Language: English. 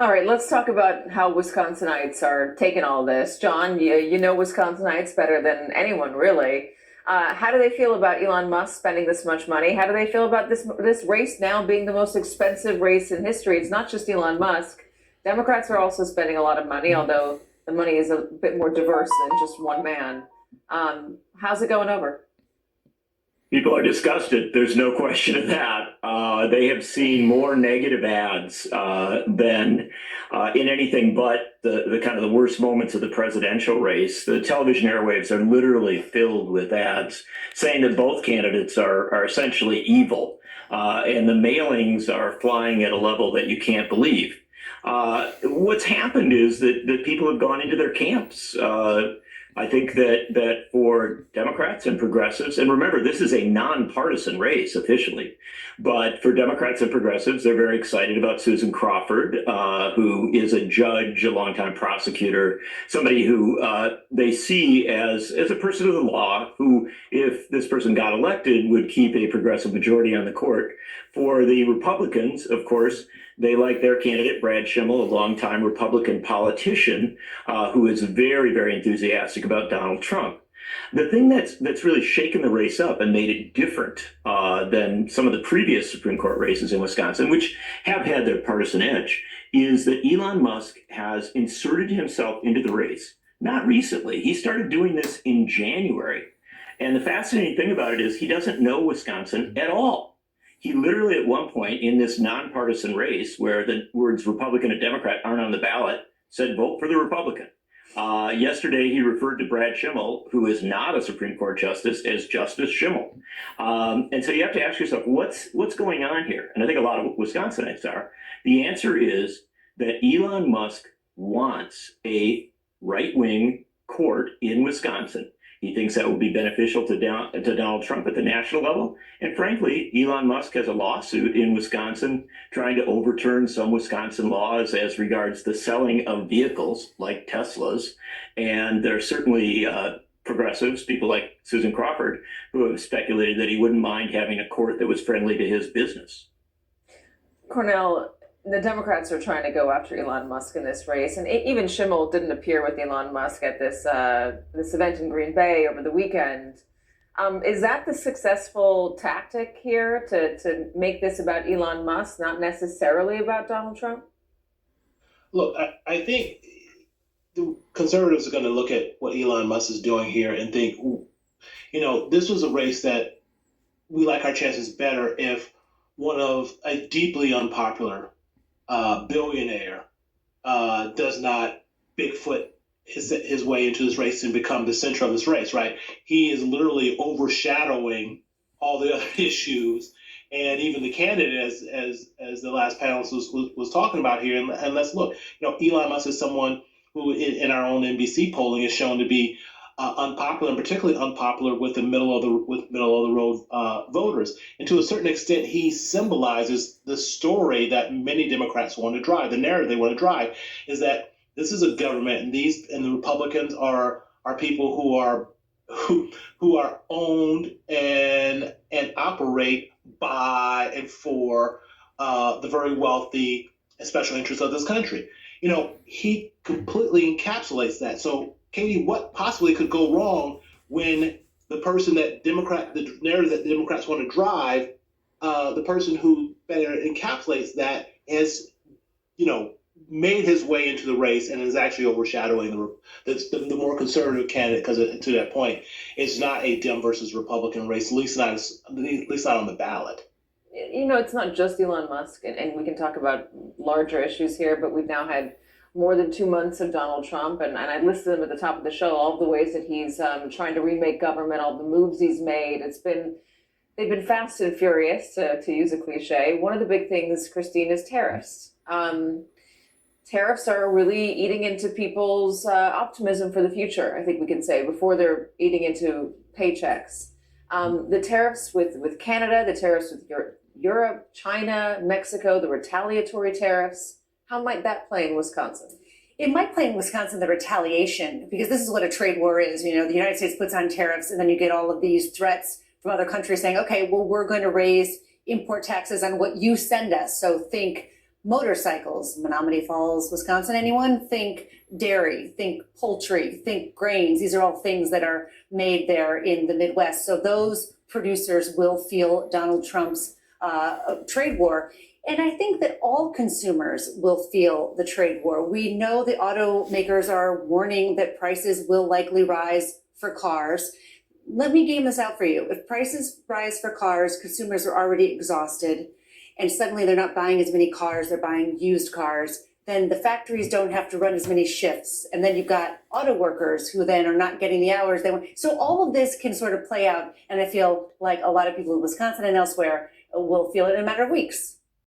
All right, let's talk about how Wisconsinites are taking all this. John, you know Wisconsinites better than anyone, really. How do they feel about Elon Musk spending this much money? How do they feel about this race now being the most expensive race in history? It's not just Elon Musk. Democrats are also spending a lot of money, although the money is a bit more diverse than just one man. How's it going over? People are disgusted. There's no question of that. They have seen more negative ads than in anything but the kind of the worst moments of the presidential race. The television airwaves are literally filled with ads saying that both candidates are essentially evil, and the mailings are flying at a level that you can't believe. What's happened is that people have gone into their camps. I think that for Democrats and progressives, and remember, this is a nonpartisan race officially, but for Democrats and progressives, they're very excited about Susan Crawford, who is a judge, a longtime prosecutor, somebody who they see as a person of the law, who, if this person got elected, would keep a progressive majority on the court. For the Republicans, of course, they like their candidate, Brad Schimmel, a longtime Republican politician who is very, very enthusiastic about Donald Trump. The thing that's really shaken the race up and made it different than some of the previous Supreme Court races in Wisconsin, which have had their partisan edge, is that Elon Musk has inserted himself into the race. Not recently. He started doing this in January. And the fascinating thing about it is he doesn't know Wisconsin at all. He literally, at one point in this nonpartisan race where the words Republican and Democrat aren't on the ballot, said vote for the Republican. Yesterday, he referred to Brad Schimmel, who is not a Supreme Court justice, as Justice Schimmel. And so you have to ask yourself, what's going on here? And I think a lot of Wisconsinites are. The answer is that Elon Musk wants a right-wing court in Wisconsin. He thinks that will be beneficial to Donald Trump at the national level. And frankly, Elon Musk has a lawsuit in Wisconsin trying to overturn some Wisconsin laws as regards the selling of vehicles like Teslas. And there are certainly progressives, people like Susan Crawford, who have speculated that he wouldn't mind having a court that was friendly to his business. Cornell, the Democrats are trying to go after Elon Musk in this race, and even Schimmel didn't appear with Elon Musk at this event in Green Bay over the weekend. Is that the successful tactic here to make this about Elon Musk, not necessarily about Donald Trump? Look, I think the conservatives are going to look at what Elon Musk is doing here and think, "Ooh, this was a race that we like our chances better if one of a deeply unpopular billionaire does not Bigfoot his way into this race and become the center of this race, right? He is literally overshadowing all the other issues and even the candidate, as the last panelist was talking about here. And let's look, Elon Musk is someone who, in our own NBC polling, is shown to be unpopular, and particularly unpopular with the middle of the road voters. And to a certain extent, he symbolizes the story that many Democrats want to drive. The narrative they want to drive is that this is a government, and the Republicans are people who are owned and operate by and for the very wealthy and special interests of this country. He completely encapsulates that. So, Katie, what possibly could go wrong when the narrative that the Democrats want to drive, the person who better encapsulates that has, made his way into the race and is actually overshadowing the more conservative candidate, because to that point, it's not a Dem versus Republican race, at least not on the ballot. It's not just Elon Musk, and we can talk about larger issues here, but we've now had more than 2 months of Donald Trump, and I listed them at the top of the show, all of the ways that he's trying to remake government, all the moves he's made. They've been fast and furious, to use a cliche. One of the big things, Christine, is tariffs. Tariffs are really eating into people's optimism for the future, I think we can say, before they're eating into paychecks. The tariffs with Canada, the tariffs with Europe, China, Mexico, the retaliatory tariffs. How might that play in Wisconsin? It might play in Wisconsin, the retaliation, because this is what a trade war is. The United States puts on tariffs, and then you get all of these threats from other countries saying, okay, well, we're going to raise import taxes on what you send us. So think motorcycles, Menominee Falls, Wisconsin, anyone? Think dairy, think poultry, think grains. These are all things that are made there in the Midwest. So those producers will feel Donald Trump's trade war. And I think that all consumers will feel the trade war. We know the automakers are warning that prices will likely rise for cars. Let me game this out for you. If prices rise for cars, consumers are already exhausted, and suddenly they're not buying as many cars, they're buying used cars, then the factories don't have to run as many shifts. And then you've got auto workers who then are not getting the hours they want. So all of this can sort of play out. And I feel like a lot of people in Wisconsin and elsewhere will feel it in a matter of weeks.